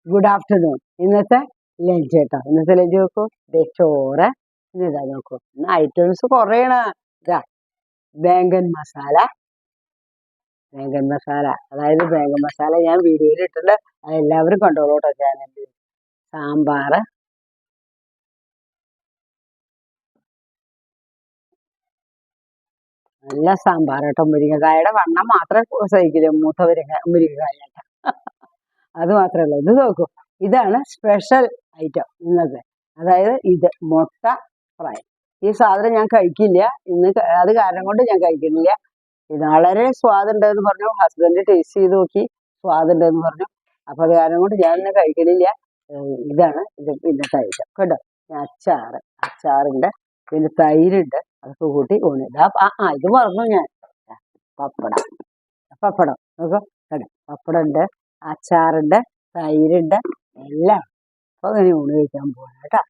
Good afternoon. ഇന്നത്തെ lunch കേട്ടോ. ഇന്നത്തെ ലഞ്ച് നോക്കൂ, ചോറ്. ഇനി ഇതാ നോക്കൂ, ഇന്ന് ഐറ്റംസ് കുറേയാണ്. ഇതാ ബാങ്കൻ മസാല. ബാങ്കൻ മസാല, അതായത് ബാങ്കൻ മസാല ഞാൻ വീഡിയോയിൽ ഇട്ടിട്ടുണ്ട്, അത് എല്ലാവരും കണ്ടോളൂ കേട്ടോ ചാനലിൽ. സാമ്പാർ, നല്ല സാമ്പാർ കേട്ടോ. മുരിങ്ങക്കായയുടെ വണ്ണം മാത്രമേ സഹിക്കില്ല, മൂത്ത മുരിങ്ങക്കായ കേട്ടോ. അത് മാത്രമല്ല, ഇത് നോക്കൂ, ഇതാണ് സ്പെഷ്യൽ ഐറ്റം ഇന്നത്തെ. അതായത് ഇത് മുട്ട ഫ്രൈ. ഈ സാധനം ഞാൻ കഴിക്കില്ല ഇന്ന്, അത് കാരണം കൊണ്ട് ഞാൻ കഴിക്കുന്നില്ല. ഇത് വളരെ സ്വാദുണ്ടെന്ന് പറഞ്ഞു, ഹസ്ബൻഡ് ടേസ്റ്റ് ചെയ്ത് നോക്കി, സ്വാദുണ്ടെന്ന് പറഞ്ഞു. അപ്പൊ അത് കാരണം കൊണ്ട് ഞാൻ ഇന്ന് കഴിക്കണില്ല. ഇതാണ് ഇത് ഇന്നത്തെ ഐറ്റം കേട്ടോ. അച്ചാറുണ്ട്, പിന്നെ തൈരുണ്ട്, അതൊക്കെ കൂട്ടി ഊണ്. ഇത് മറന്നു ഞാൻ. പപ്പടം നോക്കൂ കേട്ടോ. പപ്പടം ഉണ്ട്, അച്ചാറുണ്ട്, തൈരുണ്ട്, എല്ലാം. അപ്പൊ അങ്ങനെ ഊണ് കഴിക്കാൻ പോകണം കേട്ടോ.